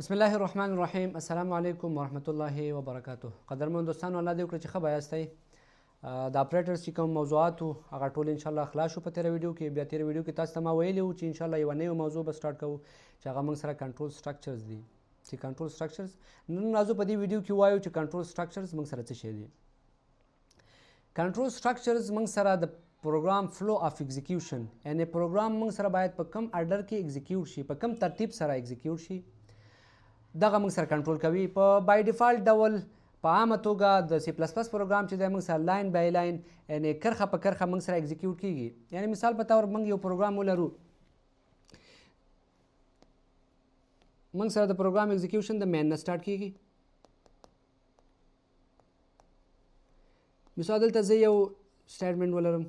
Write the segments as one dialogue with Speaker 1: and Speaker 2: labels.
Speaker 1: بسم الله الرحمن الرحیم. السلام علیکم ورحمت الله وبرکاته. قدرمن دوستانو، الله دې وکړي چې ښه به یاستئ. د اپریټرز چې کوم موضوعات وو هغه ټول انشاءالله خلاص شو په تېره ویډیو کې. بیا تېره ویډیو کې تاسو ته ما ویلي وو چې انشاءالله یوه نوې موضوع به سټارټ کوو چې هغه موږ سره کنټرول سټرکچرز دي. چې کنټرول سټرکچرز نن راځو په دې ویډیو کې وایو چې کنټرول سټرکچرز موږ سره څه شی دي. کنټرول سټرکچرز موږ سره د پروګرام فلو اف ایگزیکیوشن، یعنی پروګرام موږ سره باید په کم اډر کې ایگزیکیوټ شي، په کم ترتیب سره ایگزیکیوټ شي، دغه موږ سره کنټرول کوي. په بای ډیفالت ډول په عامه توګه د سی پلس پلس پروګرام چې دی موږ سره لاین بای لاین، یعنی کرښه په کرښه موږ سره ایگزیکیوټ کیږي. یعنی مثال په طور موږ یو پروګرام ولرو، موږ سره د پروګرام ایگزیکیوشن د مین نه سټارټ کیږي. مثال دلته زه یو سټیټمنټ ولرم،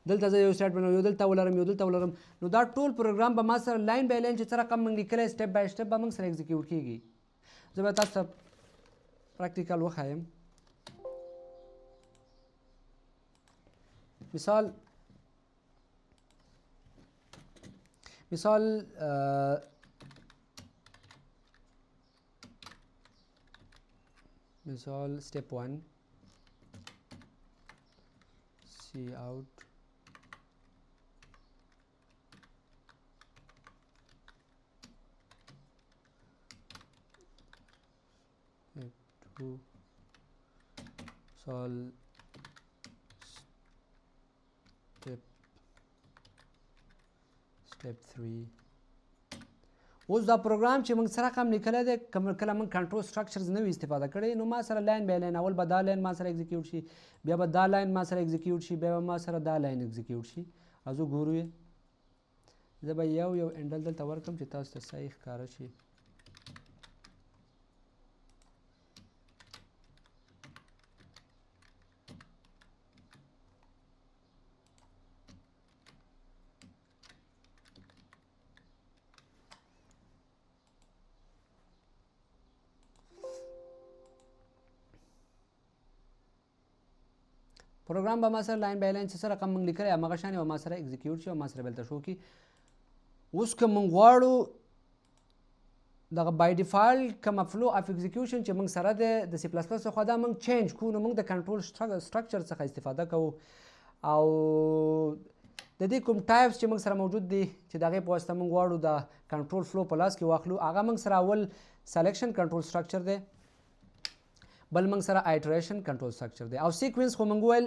Speaker 1: دلته زه یو سټیټمنټ یو دلته ولرم یو دلته ولرم، نو دا ټول پروګرام به ما سره لاین بای لاین چې څه رقم موږ لیکلی سټیپ بای سټیپ به موږ سره ایگزیکیوټ کیږي. زه به تاسو ته پریکټیکل وښایم. مثال step 1 cout step 2 step 3. اوس دا پروګرام چې موږ سره رقم لیکلی دی، کله موږ کنټرول سټرکچرز نه وي استفاده کړی، نو ما سره لاین بای لاین اول به دا لاین ما سره ایگزیکیوټ شي، بیا به دا لاین ما سره ایگزیکیوټ شي، بیا به ما سره دا لاین ایگزیکیوټ شي. راځو ګورو یې. زه به یو انډل دلته ورکړم چې تاسو ته صحیح ښکاره شي. پروګرام به ما سره لاین بای لاین چې څه رقم موږ لیکلی هماغه شان به ما سره ایگزیکیوټ شي او ما سره به دلته شو کړي. اوس که موږ غواړو دغه بای ډیفالټ کومه فلو اف ایگزیکیوشن چې موږ سره دی د سی پلس پلس څخه دا موږ چینج کړو، نو موږ د کنټرول سټرکچر څخه استفاده کوو. او د دې کوم ټایپس چې موږ سره موجود دي چې د هغې په واسطه موږ غواړو د کنټرول فلو په لاس کې واخلو، هغه موږ سره اول سلیکشن کنټرول سټرکچر دی، بل موږ سره آیټریشن کنټرول سټرکچر دی، او سیکوینس خو موږ ویل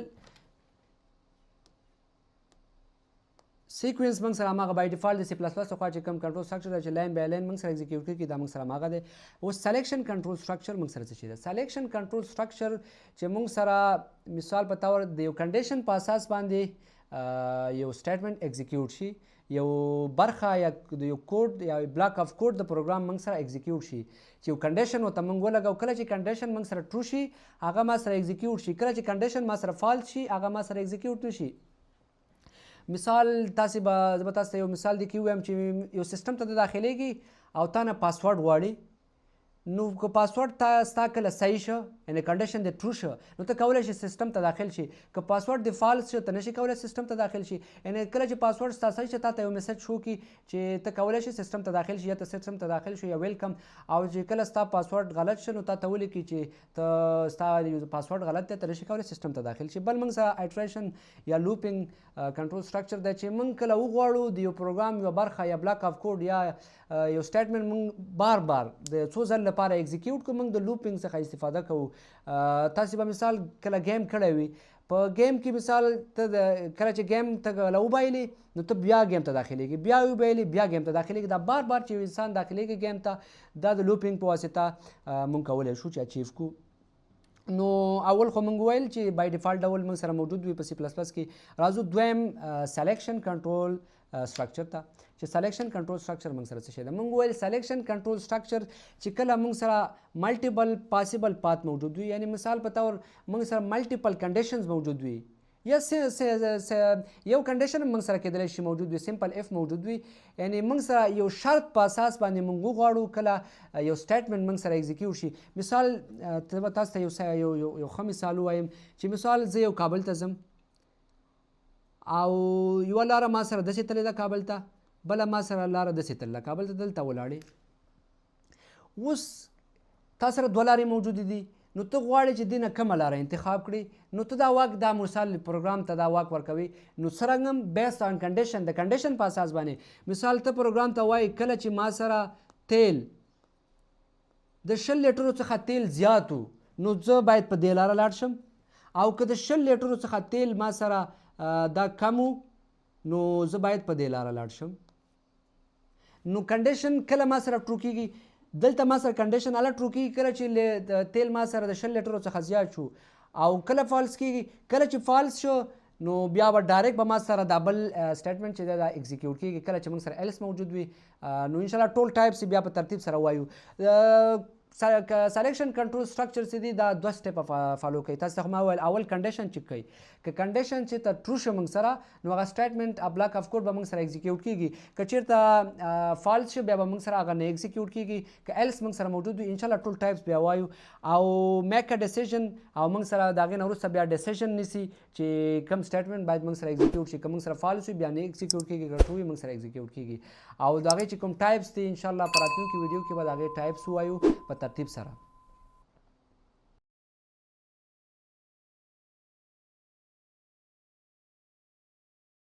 Speaker 1: سیکوینس موږ سره هماغه بای ډیفالټ د سی پلس پلس څخه چې کوم کنټرول سټرکچر دی چې لاین بای لاین موږ سره ایگزیکیوټ کېږي دا موږ سره هماغه دی. اوس سلیکشن کنټرول سټرکچر موږ سره څه شی دی؟ سلیکشن کنټرول سټرکچر چې موږ سره مثال په طور د یو کنډیشن په اساس باندې یو سټیټمنټ ایگزیکیوټ شي، یو برخه یا یو کوډ یا بلاک اف کوډ د پروګرام موږ سره ایگزیکیوټ شي چې یو کنډیشن ورته موږ ولګو. کله چې کنډیشن موږ سره ټرو شي هغه ما سره ایگزیکیوټ شي، کله چې کنډیشن ما سره فالس شي هغه ما سره ایگزیکیوټ نه شي. مثال تاسې به زه به تاسو ته یو مثال دی کې ووایم چې یو سیسټم ته داخلیږي او تا نه پاسورډ غواړي، نو که پاسورډ تا ستا کله صحیح شه یعنې کنډیشن دې ټرو شه نو ته کولی شې سیسټم ته داخل شي، که پاسورډ دې فالس شه ته نشي کولی سیسټم ته داخل شي. یعنې کله چې پاسورډ ستا صحیح شه تا ته یو میسج شو کړي چې ته کولی شې سیسټم ته داخل شي، یا ته سیسټم ته داخل شو یا ویلکم. او چې کله ستا پاسورډ غلط شه نو تا ته ولیکي چې ته ستا پاسورډ غلط دی، ته نشي کولی سیسټم ته داخل شي. بل موږ سره آیټریشن یا لوپینګ کنټرول سټرکچر دی چې موږ کله وغواړو د یو پروګرام یوه برخه یا بلاک اف کوډ یا یو سټیټمنټ موږ بار بار د څو ځل لپاره ایگزیکیوټ کړو، موږ د لوپینګ څخه استفاده کوو. تاسې به مثال کله گیم کړی وي، په گیم کې مثال ته کله چې گیم ته کله وبایلې نو ته بیا گیم ته داخلیږي، بیا وبایلې بیا گیم ته داخلیږي. دا بار بار چې انسان داخلیږي گیم ته دا د لوپینګ په واسطه موږ کولی شو چې اچیو کړو. نو اول خو موږ ویل چې بای ډیفالټ ډول موږ سره موجود وي په سی پلس پلس کې. راځو دویم سلیکشن کنټرول سټرکچر ته چې سلیکشن کنټرول سټرکچر موږ سره څه شی ده. موږ ویل سلیکشن کنټرول سټرکچر چې کله موږ سره ملټیپل پاسیبل پات موجود وي، یعنی مثال په طور موږ سره ملټیپل کنډیشنز موجود وي، یا یو کنډیشن موږ سره کېدلی شي موجود وي، سمپل اف موجود وي، یعنی موږ سره یو شرط په اساس باندې موږ وغواړو کله یو سټیټمنټ موږ سره ایگزیکیوټ شي. مثال تاسو ته یو ښه مثال ووایم چې مثال زه یو کابل ته ځم او یوه لاره ما سره داسې تللې ده کابل ته، بله ما سره لاره داسې تلله کابل ته دلته ولاړې اوس تا سره دوه لارې موجودې دي نو ته غواړې چې دې نه کومه لاره انتخاب کړې نو ته دا واک دا مثال پروګرام ته دا واک ورکوي نو څرنګه هم بیسډ آن کنډیشن د کنډیشن په اساس باندې مثال ته پروګرام ته وایي کله چې ما سره تیل د 100 لیټرو څخه تیل زیات نو زه باید په دې لاره لاړ شم او که د 100 لیټرو څخه تیل ما سره دا کم نو زه باید په دې لاره لاړ شم نو کنډیشن کله ما سره ټرو کېږي دلته ما سره کنډیشن هله ټرو کېږي کله چې تیل ما سره د 100 لیټرو څخه زیات شو او کله فالس کېږي کله چې فالس شو نو بیا به ډایرکټ به ما سره دا بل سټیټمنټ چې دی دا ایگزیکیوټ کېږي کله چې موږ سره ایلس موجود وي نو انشاءالله ټول ټایپس بیا په ترتیب سره وایو سلیکشن کنټرول سټرکچر چې دی دا دوه سټیپه فالو کوي تاسو ته ما ویل اول کنډیشن چک کوي که کنډیشن چې ته ټرو شو موږ سره نو هغه سټیټمنټ بلاک اف کوډ به موږ سره ایگزیکیوټ کېږي که چېرته فالس شو بیا به موږ سره هغه نه ایگزیکیوټ کېږي که ایلس موږ سره موجود وي انشاءالله ټول ټایپس بیا وایو او میک ا ډیسیژن او موږ سره د هغې نه وروسته بیا ډیسیژن نیسي چې کوم سټیټمنټ باید موږ سره ایگزیکیوټ شي که موږ سره فالس وي بیا نه ایگزیکیوټ کېږي که ټرو وي موږ سره ایگزیکیوټ کېږي او د هغې چې کوم ټایپس دي انشاءالله په راتلونکي ویډیو کې به د هغې ټایپس ووایو په ترتیب سره